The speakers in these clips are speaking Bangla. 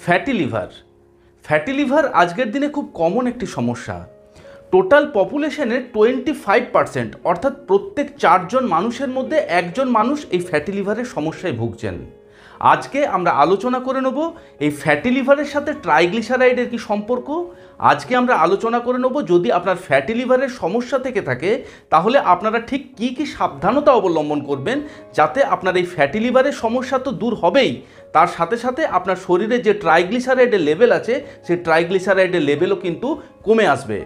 Fatty liver. ফ্যাটি লিভার আজকের দিনে খুব কমন একটি সমস্যা। টোটাল পপুলেশনের 25% অর্থাৎ প্রত্যেক 4 জন মানুষের মধ্যে একজন মানুষ এই ফ্যাটি লিভারের সমস্যায় ভুগছেন। আজকে আমরা আলোচনা করে নেব এই ফ্যাটি লিভারের সাথে ট্রাইগ্লিসারাইডের কি সম্পর্ক। আজকে আমরা আলোচনা করে নেব যদি আপনার ফ্যাটি লিভারের সমস্যা থেকে থাকে তাহলে আপনারা ঠিক কি কি সাবধানতা অবলম্বন করবেন যাতে আপনার এই ফ্যাটি লিভারের সমস্যা তো দূর হবেই, তার সাথে সাথে আপনার শরীরে যে ট্রাইগ্লিসারাইডের লেভেল আছে সেই ট্রাইগ্লিসারাইডের লেভেলও কিন্তু কমে আসবে।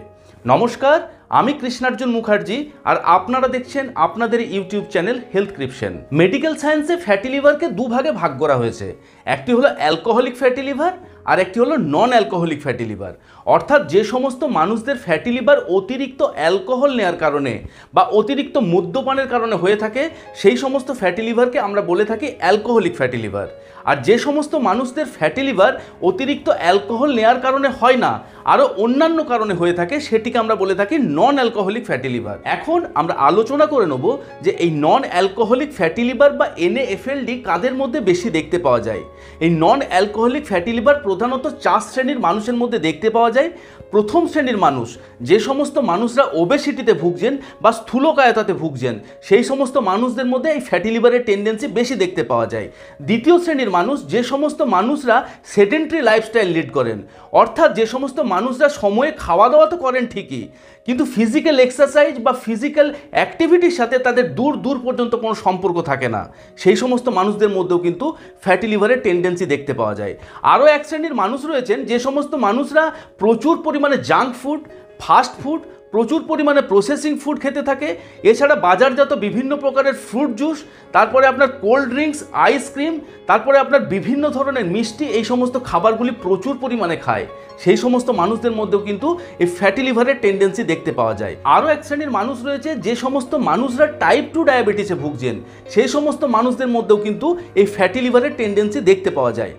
নমস্কার, আমি কৃষ্ণার্জুন মুখার্জি আর আপনারা দেখছেন আপনাদের ইউটিউব চ্যানেল হেলথক্রিপশন। মেডিকেল সায়েন্সে ফ্যাটি লিভারকে দুভাগে ভাগ করা হয়েছে। একটি হলো অ্যালকোহলিক ফ্যাটি লিভার আর একটি হলো নন অ্যালকোহলিক ফ্যাটি লিভার। অর্থাৎ যে সমস্ত মানুষদের ফ্যাটি লিভার অতিরিক্ত অ্যালকোহল নেওয়ার কারণে বা অতিরিক্ত মদ্যপানের কারণে হয়ে থাকে সেই সমস্ত ফ্যাটি লিভারকে আমরা বলে থাকি অ্যালকোহলিক ফ্যাটি লিভার। আর যে সমস্ত মানুষদের ফ্যাটি লিভার অতিরিক্ত অ্যালকোহল নেওয়ার কারণে হয় না, আরও অন্যান্য কারণে হয়ে থাকে, সেটিকে আমরা বলে থাকি নন অ্যালকোহলিক ফ্যাটি লিভার। এখন আমরা আলোচনা করে নেব যে এই নন অ্যালকোহলিক ফ্যাটি লিভার বা NAFLD কাদের মধ্যে বেশি দেখতে পাওয়া যায়। এই নন অ্যালকোহলিক ফ্যাটি লিভার প্রধানত 4 শ্রেণীর মানুষের মধ্যে দেখতে পাওয়া যায়। প্রথম শ্রেণীর মানুষ, যে সমস্ত মানুষরা ওবেসিটিতে ভুগছেন বা স্থূলকায়তাতে ভুগছেন, সেই সমস্ত মানুষদের মধ্যে এই ফ্যাটি লিভারের টেন্ডেন্সি বেশি দেখতে পাওয়া যায়। দ্বিতীয় শ্রেণীর মানুষ, যে সমস্ত মানুষরা সেডেন্টারি লাইফস্টাইল লিড করেন, অর্থাৎ যে সমস্ত মানুষরা সময়ে খাওয়া দাওয়া তো করেন ঠিকই, কিন্তু ফিজিক্যাল এক্সারসাইজ বা ফিজিক্যাল অ্যাক্টিভিটির সাথে তাদের দূর দূর পর্যন্ত কোনো সম্পর্ক থাকে না, সেই সমস্ত মানুষদের মধ্যেও কিন্তু ফ্যাটি লিভারের টেন্ডেন্সি দেখতে পাওয়া যায়। আরও এক শ্রেণীর মানুষ রয়েছেন যে সমস্ত মানুষরা প্রচুর পরিমাণে জাঙ্ক ফুড, ফাস্ট ফুড, প্রচুর পরিমাণে প্রসেসিং ফুড খেতে থাকে, এছাড়া বাজারজাত বিভিন্ন প্রকারের ফ্রুট জুস, তারপরে আপনার কোল্ড ড্রিঙ্কস, আইসক্রিম, তারপরে আপনার বিভিন্ন ধরনের মিষ্টি, এই সমস্ত খাবারগুলি প্রচুর পরিমাণে খায়, সেই সমস্ত মানুষদের মধ্যেও কিন্তু এই ফ্যাটি লিভারের টেন্ডেন্সি দেখতে পাওয়া যায়। আরও এক শ্রেণীর মানুষ রয়েছে যে সমস্ত মানুষরা টাইপ 2 ডায়াবেটিসে ভুগছেন, সেই সমস্ত মানুষদের মধ্যেও কিন্তু এই ফ্যাটি লিভারের টেন্ডেন্সি দেখতে পাওয়া যায়।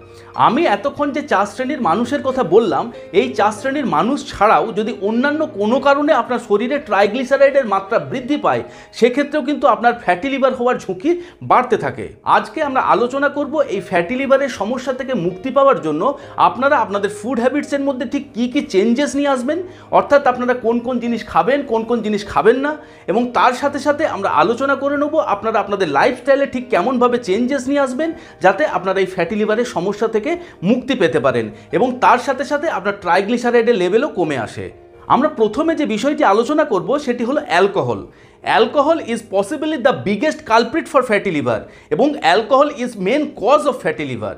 আমি এতক্ষণ যে 4 শ্রেণীর মানুষের কথা বললাম, এই 4 শ্রেণীর মানুষ ছাড়াও যদি অন্যান্য কোনো কারণে আপনার শরীরে ট্রাইগ্লিসারাইডের মাত্রা বৃদ্ধি পায়, সেক্ষেত্রেও কিন্তু আপনার ফ্যাটি লিভার হওয়ার ঝুঁকি বাড়তে থাকে। আজকে আমরা আলোচনা করব এই ফ্যাটি লিভারের সমস্যা থেকে মুক্তি পাওয়ার জন্য আপনারা আপনাদের ফুড হ্যাবিটসের মধ্যে ঠিক কী কী চেঞ্জেস নিয়ে আসবেন, অর্থাৎ আপনারা কোন কোন জিনিস খাবেন, কোন কোন জিনিস খাবেন না, এবং তার সাথে সাথে আমরা আলোচনা করে নেব আপনারা আপনাদের লাইফস্টাইলে ঠিক কেমনভাবে চেঞ্জেস নিয়ে আসবেন যাতে আপনারা এই ফ্যাটি লিভারের সমস্যা থেকে মুক্তি পেতে পারেন এবং তার সাথে সাথে আপনার ট্রাইগ্লিসারাইডের লেভেলও কমে আসে। আমরা প্রথমে যে বিষয়টি আলোচনা করব সেটি হলো alcohol. Alcohol is possibly the biggest culprit for fatty liver এবং alcohol is main cause of fatty liver.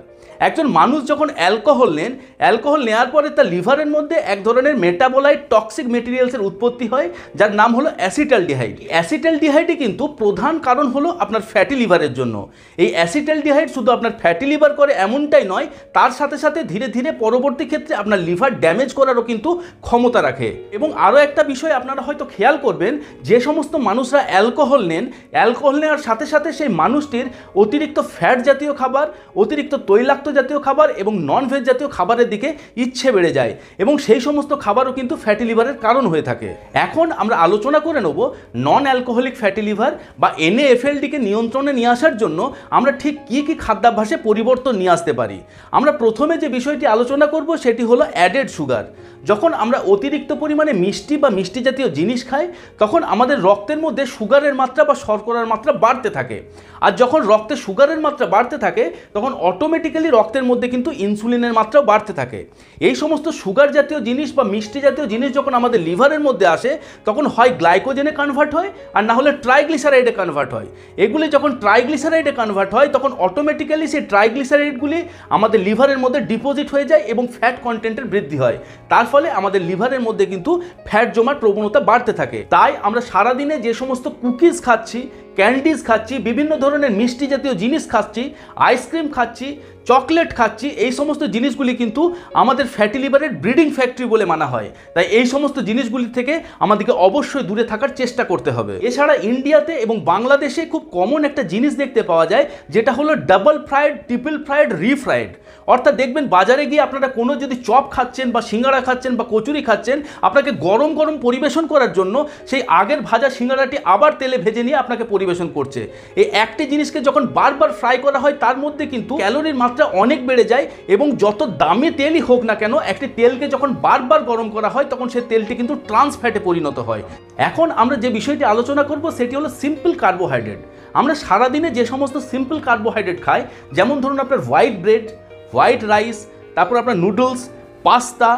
একজন মানুষ যখন অ্যালকোহল নেন, অ্যালকোহল নেওয়ার পরে তার লিভারের মধ্যে এক ধরনের মেটাবোলাইট টক্সিক মেটেরিয়ালসের উৎপত্তি হয় যার নাম হলো অ্যাসিটালডিহাইড। অ্যাসিটালডিহাইডই কিন্তু প্রধান কারণ হলো আপনার ফ্যাটি লিভারের জন্য। এই অ্যাসিটালডিহাইড শুধু আপনার ফ্যাটি লিভার করে এমনটাই নয়, তার সাথে সাথে ধীরে ধীরে পরবর্তী ক্ষেত্রে আপনার লিভার ড্যামেজ করারও কিন্তু ক্ষমতা রাখে। এবং আরও একটা বিষয় আপনারা হয়তো খেয়াল করবেন, যে সমস্ত মানুষরা অ্যালকোহল নেন, অ্যালকোহল নেওয়ার সাথে সাথে সেই মানুষটির অতিরিক্ত ফ্যাট জাতীয় খাবার, অতিরিক্ত তৈলাক্ত জাতীয় খাবার এবং নন ভেজ জাতীয় খাবারের দিকে ইচ্ছে বেড়ে যায় এবং সেই সমস্ত খাবারও কিন্তু ফ্যাটি লিভারের কারণ হয়ে থাকে। এখন আমরা আলোচনা করে নেব নন অ্যালকোহলিক ফ্যাটি লিভার বা NAFLDকে নিয়ন্ত্রণে নিয়ে আসার জন্য আমরা ঠিক কী কী খাদ্যাভ্যাসে পরিবর্তন নিয়ে আসতে পারি। আমরা প্রথমে যে বিষয়টি আলোচনা করব সেটি হলো অ্যাডেড সুগার। যখন আমরা অতিরিক্ত পরিমাণে মিষ্টি বা মিষ্টি জাতীয় জিনিস খাই তখন আমাদের রক্তের মধ্যে সুগারের মাত্রা বা শর্করার মাত্রা বাড়তে থাকে, আর যখন রক্তে সুগারের মাত্রা বাড়তে থাকে তখন অটোমেটিক্যালি রক্তের মধ্যে কিন্তু ইনসুলিনের মাত্রাও বাড়তে থাকে। এই সমস্ত সুগার জাতীয় জিনিস বা মিষ্টি জাতীয় জিনিস যখন আমাদের লিভারের মধ্যে আসে তখন হয় গ্লাইকোজেনে কনভার্ট হয় আর না হলে ট্রাইগ্লিসারাইডে কনভার্ট হয়। এগুলি যখন ট্রাইগ্লিসারাইডে কনভার্ট হয় তখন অটোমেটিক্যালি সেই ট্রাইগ্লিসারাইডগুলি আমাদের লিভারের মধ্যে ডিপোজিট হয়ে যায় এবং ফ্যাট কন্টেন্টের বৃদ্ধি হয়। তার ফলে আমাদের লিভারের মধ্যে কিন্তু ফ্যাট জমার প্রবণতা বাড়তে থাকে। তাই আমরা সারাদিনে যে সমস্ত কুকিজ খাচ্ছি, ক্যান্ডিজ খাচ্ছি, বিভিন্ন ধরনের মিষ্টি জাতীয় জিনিস খাচ্ছি, আইসক্রিম খাচ্ছি, চকলেট খাচ্ছি, এই সমস্ত জিনিসগুলি কিন্তু আমাদের ফ্যাটি লিভারের ব্রিডিং ফ্যাক্টরি বলে মানা হয়। তাই এই সমস্ত জিনিসগুলি থেকে আমাদেরকে অবশ্যই দূরে থাকার চেষ্টা করতে হবে। এছাড়া ইন্ডিয়াতে এবং বাংলাদেশে খুব কমন একটা জিনিস দেখতে পাওয়া যায় যেটা হলো ডাবল ফ্রাইড, ট্রিপল ফ্রাইড, রিফ্রাইড। অর্থাৎ দেখবেন বাজারে গিয়ে আপনারা কোনো যদি চপ খাচ্ছেন বা সিঙ্গাড়া খাচ্ছেন বা কচুরি খাচ্ছেন, আপনাকে গরম গরম পরিবেশন করার জন্য সেই আগের ভাজা সিঙ্গাড়াটি আবার তেলে ভেজে নিয়ে আপনাকে পরিবেশন করছে। এই একটি জিনিসকে যখন বারবার ফ্রাই করা হয় তার মধ্যে কিন্তু ক্যালোরির মাত্রা অনেক বেড়ে যায় এবং যত দামি তেলই হোক না কেন একটি তেলকে যখন বারবার গরম করা হয় তখন সেই তেলটি কিন্তু ট্রান্স ফ্যাটে পরিণত হয়। এখন আমরা যে বিষয়টি আলোচনা করব সেটি হলো সিম্পল কার্বোহাইড্রেট। আমরা সারাদিনে যে সমস্ত সিম্পল কার্বোহাইড্রেট খাই, যেমন ধরুন আপনার হোয়াইট ব্রেড, হোয়াইট রাইস, তারপর আপনার নুডলস, পাস্তা,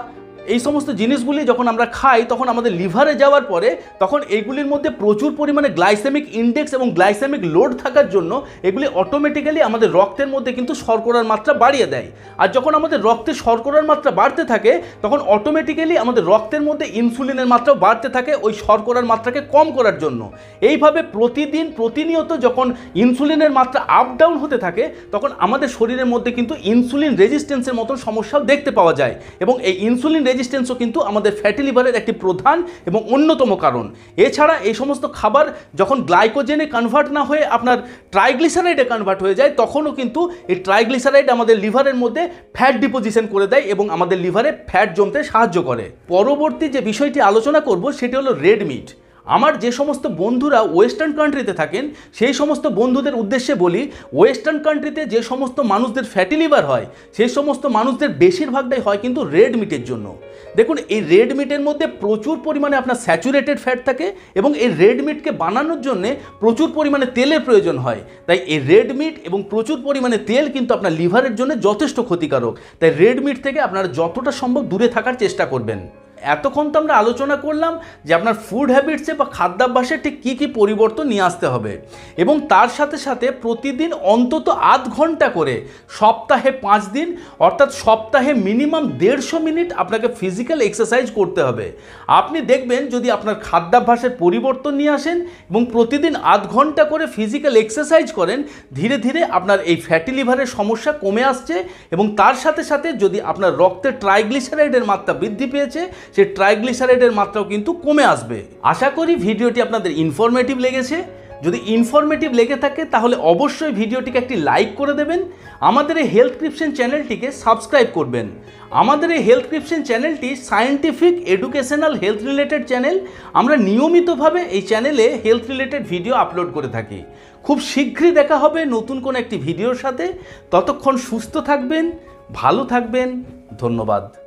এই সমস্ত জিনিসগুলি যখন আমরা খাই তখন আমাদের লিভারে যাওয়ার পরে তখন এইগুলির মধ্যে প্রচুর পরিমাণে গ্লাইসেমিক ইন্ডেক্স এবং গ্লাইসেমিক লোড থাকার জন্য এগুলি অটোমেটিক্যালি আমাদের রক্তের মধ্যে কিন্তু শর্করার মাত্রা বাড়িয়ে দেয়। আর যখন আমাদের রক্তে শর্করার মাত্রা বাড়তে থাকে তখন অটোমেটিক্যালি আমাদের রক্তের মধ্যে ইনসুলিনের মাত্রাও বাড়তে থাকে ওই শর্করার মাত্রাকে কম করার জন্য। এইভাবে প্রতিনিয়ত যখন ইনসুলিনের মাত্রা আপ ডাউন হতে থাকে তখন আমাদের শরীরের মধ্যে কিন্তু ইনসুলিন রেজিস্ট্যান্সের মতন সমস্যাও দেখতে পাওয়া যায় এবং এই ইনসুলিন রেজিস্ট্যান্সও কিন্তু আমাদের ফ্যাটি লিভারের একটি প্রধান এবং অন্যতম কারণ। এছাড়া এই সমস্ত খাবার যখন গ্লাইকোজেনে কনভার্ট না হয়ে আপনার ট্রাইগ্লিসারাইডে কনভার্ট হয়ে যায় তখনও কিন্তু এই ট্রাইগ্লিসারাইড আমাদের লিভারের মধ্যে ফ্যাট ডিপোজিশন করে দেয় এবং আমাদের লিভারে ফ্যাট জমতে সাহায্য করে। পরবর্তী যে বিষয়টি আলোচনা করব সেটি হলো রেড মিট। আমার যে সমস্ত বন্ধুরা ওয়েস্টার্ন কান্ট্রিতে থাকেন সেই সমস্ত বন্ধুদের উদ্দেশ্যে বলি, ওয়েস্টার্ন কান্ট্রিতে যে সমস্ত মানুষদের ফ্যাটি লিভার হয় সেই সমস্ত মানুষদের বেশিরভাগটাই হয় কিন্তু রেড মিটের জন্য। দেখুন, এই রেড মিটের মধ্যে প্রচুর পরিমাণে আপনার স্যাচুরেটেড ফ্যাট থাকে এবং এই রেড মিটকে বানানোর জন্যে প্রচুর পরিমাণে তেলের প্রয়োজন হয়। তাই এই রেড মিট এবং প্রচুর পরিমাণে তেল কিন্তু আপনার লিভারের জন্য যথেষ্ট ক্ষতিকারক। তাই রেড মিট থেকে আপনারা যতটা সম্ভব দূরে থাকার চেষ্টা করবেন। এতক্ষণ তো আমরা আলোচনা করলাম যে আপনার ফুড হ্যাবিটসে বা খাদ্যাভ্যাসে ঠিক কী কী পরিবর্তন নিয়ে আসতে হবে এবং তার সাথে সাথে প্রতিদিন অন্তত আধ ঘন্টা করে সপ্তাহে 5 দিন অর্থাৎ সপ্তাহে মিনিমাম 150 মিনিট আপনাকে ফিজিক্যাল এক্সারসাইজ করতে হবে। আপনি দেখবেন যদি আপনার খাদ্যাভ্যাসের পরিবর্তন নিয়ে আসেন এবং প্রতিদিন আধ ঘন্টা করে ফিজিক্যাল এক্সারসাইজ করেন, ধীরে ধীরে আপনার এই ফ্যাটি লিভারের সমস্যা কমে আসছে এবং তার সাথে সাথে যদি আপনার রক্তে ট্রাইগ্লিসারাইডের মাত্রা বৃদ্ধি পেয়েছে সেই ট্রাইগ্লিসারাইডের মাত্রাও কিন্তু কমে আসবে। আশা করি ভিডিওটি আপনাদের ইনফরমেটিভ লেগেছে। যদি ইনফরমেটিভ লেগে থাকে তাহলে অবশ্যই ভিডিওটিকে একটি লাইক করে দেবেন। আমাদের এই হেলথক্রিপশন চ্যানেলটিকে সাবস্ক্রাইব করবেন। আমাদের এই হেলথক্রিপশন চ্যানেলটি scientific educational health related channel. আমরা নিয়মিতভাবে এই চ্যানেলে হেলথ রিলেটেড ভিডিও আপলোড করে থাকি। খুব শীঘ্রই দেখা হবে নতুন কোনো একটি ভিডিওর সাথে। ততক্ষণ সুস্থ থাকবেন, ভালো থাকবেন। ধন্যবাদ।